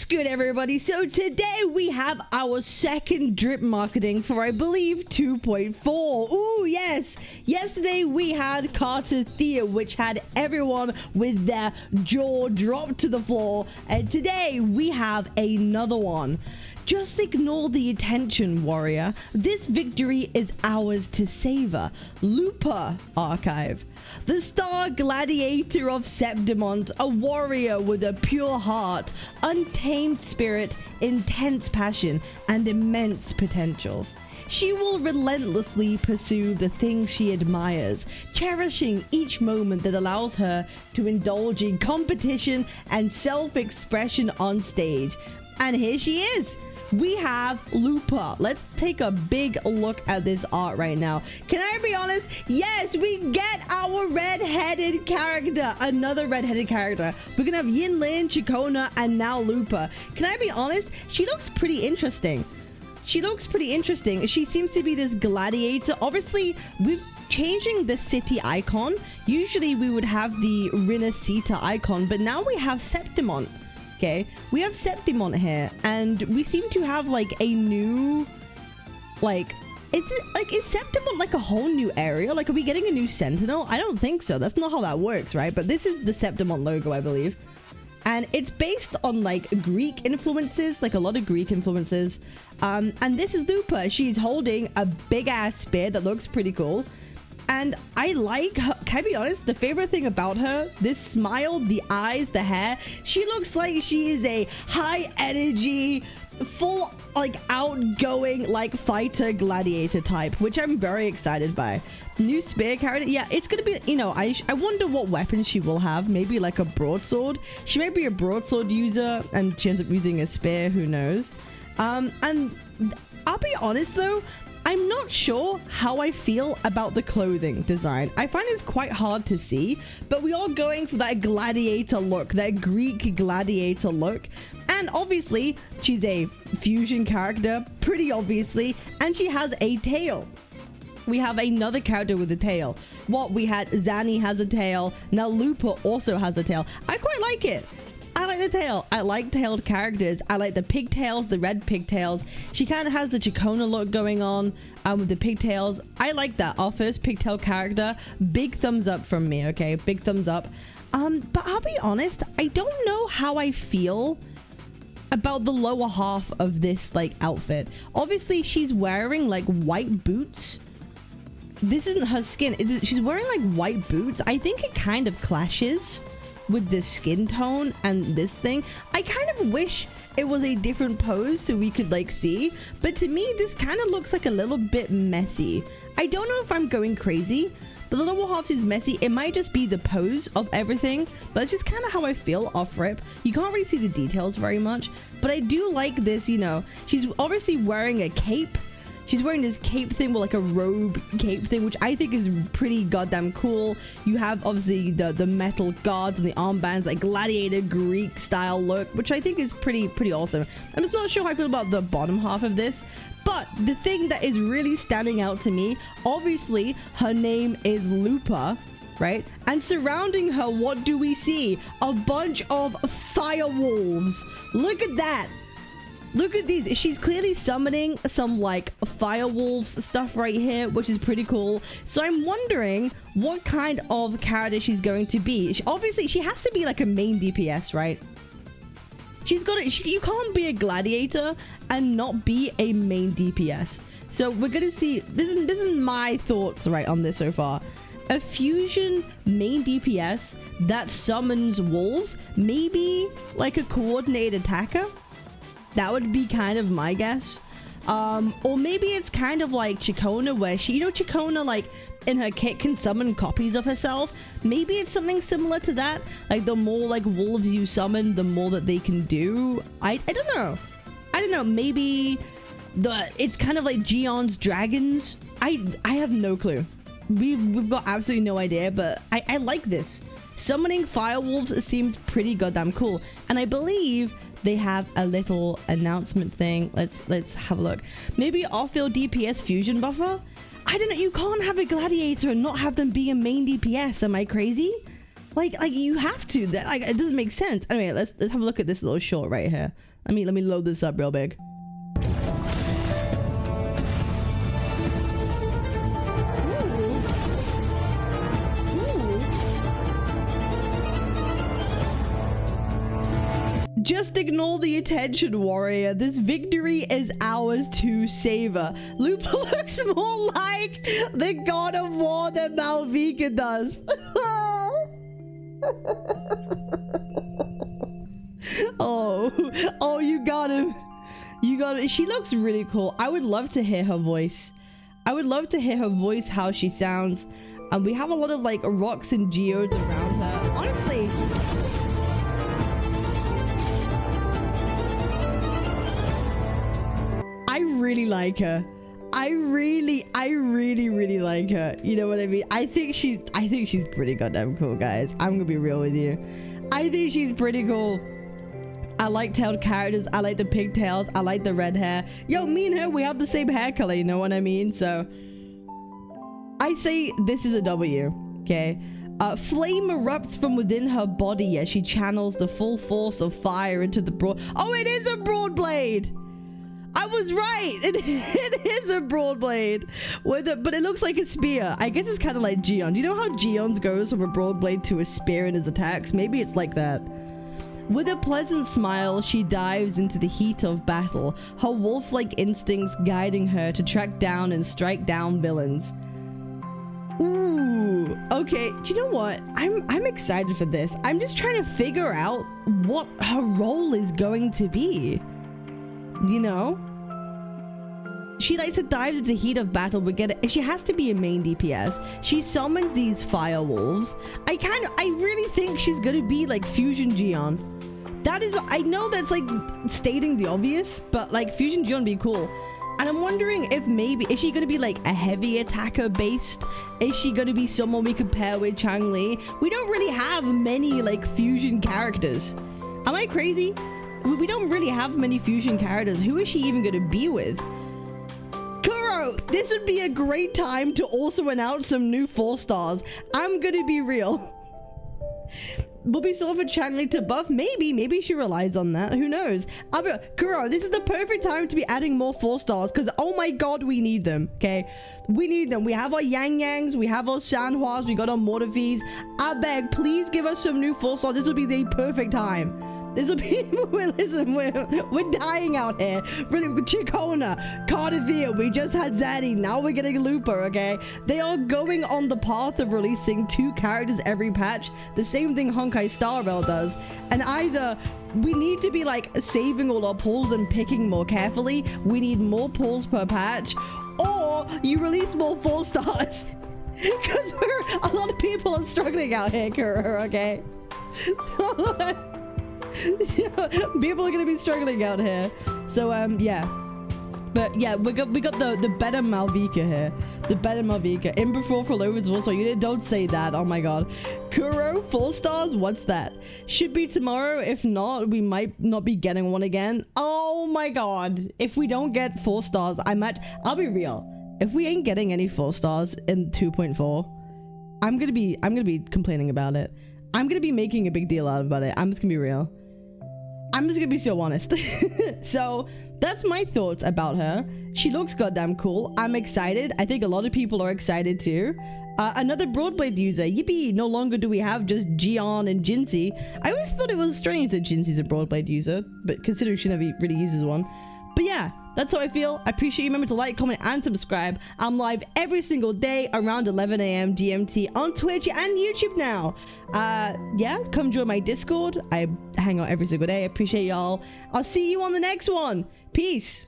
What's good, everybody? So today we have our second drip marketing for, I believe, 2.4. Ooh, yes. Yesterday we had Carter Thea, which had everyone with their jaw dropped to the floor. And today we have another one. Just ignore the attention, warrior. This victory is ours to savor. Lupa Archive. The star gladiator of Septimont, a warrior with a pure heart, untamed spirit, intense passion, and immense potential. She will relentlessly pursue the things she admires, cherishing each moment that allows her to indulge in competition and self-expression on stage. And here she is. We have Lupa. Let's take a big look at this art right now. Can I be honest? Yes, we get our red-headed character. Another red-headed character. We're gonna have Yinlin, Chikona, and now Lupa. Can I be honest? She looks pretty interesting. She seems to be this gladiator. Obviously, we've changing the city icon. Usually we would have the Rinascita icon, but now we have Septimont. Okay, we have Septimont here, and we seem to have like a new, is Septimont like a whole new area? Like, are we getting a new sentinel? I don't think so. That's not how that works, right? But this is the Septimont logo, I believe. And it's based on like Greek influences, like a lot of Greek influences. And this is Lupa. She's holding a big ass spear that looks pretty cool. And I like her. Can I be honest? The favorite thing about her, this smile, the eyes, the hair, she looks like she is a high energy, full, like outgoing, like fighter gladiator type, which I'm very excited by. New spear character. Yeah, it's gonna be, you know, I wonder what weapon she will have. Maybe like a broadsword. She may be a broadsword user and she ends up using a spear. Who knows? And I'll be honest though, I'm not sure how I feel about the clothing design. I find it's quite hard to see, but we are going for that gladiator look, that Greek gladiator look. And obviously, she's a fusion character, pretty obviously, and she has a tail. We have another character with a tail. We had Zanny has a tail. Now Lupa also has a tail. I quite like it. I like the tail. I like tailed characters. I like the pigtails, the red pigtails. She kind of has the Chikona look going on with the pigtails. I like that. Our first pigtail character. Big thumbs up from me, okay? Big thumbs up. But I'll be honest, I don't know how I feel about the lower half of this like outfit. Obviously, she's wearing like white boots. This isn't her skin. She's wearing like white boots. I think it kind of clashes with the skin tone and this thing. I kind of wish it was a different pose so we could like see, but to me this kind of looks like a little bit messy. I don't know if I'm going crazy, but the lower half is messy. It might just be the pose of everything, but it's just kind of how I feel off rip. You can't really see the details very much, but I do like this, you know. She's obviously wearing a cape. She's wearing this cape thing, with like a robe cape thing, which I think is pretty goddamn cool. You have obviously the metal guards and the armbands, like gladiator Greek style look, which I think is pretty awesome. I'm just not sure how I feel about the bottom half of this, but the thing that is really standing out to me, obviously her name is Lupa, right? And surrounding her, what do we see? A bunch of fire wolves. Look at that. Look at these. She's clearly summoning some like fire wolves stuff right here, which is pretty cool. So I'm wondering what kind of character she's going to be. Obviously, she has to be like a main DPS, right? She's got it. You can't be a gladiator and not be a main DPS. So we're gonna see. This is my thoughts right on this so far. A fusion main DPS that summons wolves, maybe like a coordinated attacker. That would be kind of my guess. Or maybe it's kind of like Chikona, where she, you know, Chikona like in her kit can summon copies of herself. Maybe it's something similar to that. Like the more like wolves you summon, the more that they can do. I don't know. I don't know. Maybe it's kind of like Gion's dragons. I have no clue. We've got absolutely no idea, but I like this. Summoning fire wolves seems pretty goddamn cool. And I believe they have a little announcement thing. Let's have a look. Maybe off-field DPS fusion buffer? I don't know. You can't have a gladiator and not have them be a main DPS. Am I crazy? Like you have to. That, like, it doesn't make sense. Anyway, let's have a look at this little short right here. Let me load this up real big. Just ignore the attention, warrior. This victory is ours to savor. Lupa looks more like the god of war than Malvika does. Oh, you got him. You got it. She looks really cool. I would love to hear her voice. I would love to hear her voice, how she sounds. We have a lot of like rocks and geodes around her. Honestly. I really like her. I really like her. You know what I mean? I think she's pretty goddamn cool, guys. I'm gonna be real with you. I think she's pretty cool. I like tailed characters. I like the pigtails. I like the red hair. Yo, me and her, we have the same hair color. You know what I mean? So I say this is a W. Okay. Flame erupts from within her body as she channels the full force of fire into the broad. Oh, it is a broad blade. I was right. It is a broad blade, but it looks like a spear. I guess it's kind of like Gion. Do you know how Gion's goes from a broad blade to a spear in his attacks? Maybe it's like that. With a pleasant smile, she dives into the heat of battle, her wolf-like instincts guiding her to track down and strike down villains. Ooh, okay. Do you know what? I'm excited for this. I'm just trying to figure out what her role is going to be. You know, she likes to dive into the heat of battle, but she has to be a main DPS. She summons these fire wolves. I really think she's gonna be like Fusion Gion. That is, I know that's like stating the obvious, but like Fusion Gion would be cool. And I'm wondering if maybe, is she gonna be like a heavy attacker based? Is she gonna be someone we could pair with Chang-Li? We don't really have many like fusion characters. Am I crazy? We don't really have many fusion characters. Who is she even going to be with? Kuro, this would be a great time to also announce some new 4-stars. I'm going to be real. Will be someone for Chang-Li to buff? Maybe she relies on that. Who knows? Kuro, this is the perfect time to be adding more 4-stars because, oh my god, we need them, okay? We need them. We have our Yang Yangs, we have our Sanhuas, we got our Mortifees. I beg, please give us some new 4-stars. This would be the perfect time. This will be, listen, we're dying out here. Chikona, Cardathea, we just had Zaddy, now we're getting Lupa, okay? They are going on the path of releasing 2 characters every patch, the same thing Honkai Star Rail does. And either we need to be like saving all our pulls and picking more carefully, we need more pulls per patch, or you release more 4-stars. Because a lot of people are struggling out here, Kuro, okay? People are gonna be struggling out here, so yeah, but yeah, we got the better Malvika here, the better Malvika. In before for lovers also, don't say that. Oh my god. Kuro 4-stars, what's that? Should be tomorrow. If not, we might not be getting one again. Oh my god, if we don't get 4-stars, I'll be real, if we ain't getting any 4-stars in 2.4, I'm gonna be complaining about it. I'm gonna be making a big deal out about it. I'm just gonna be real. I'm just gonna be so honest. So that's my thoughts about her. She looks goddamn cool. I'm excited. I think a lot of people are excited too. Another Broadblade user. Yippee! No longer do we have just Gion and Jinsei. I always thought it was strange that Jinsei's a Broadblade user, but considering she never really uses one. But yeah, that's how I feel. I appreciate you. Remember to like, comment, and subscribe. I'm live every single day around 11 a.m. GMT on Twitch and YouTube now. Yeah, come join my Discord. I hang out every single day. I appreciate y'all. I'll see you on the next one. Peace.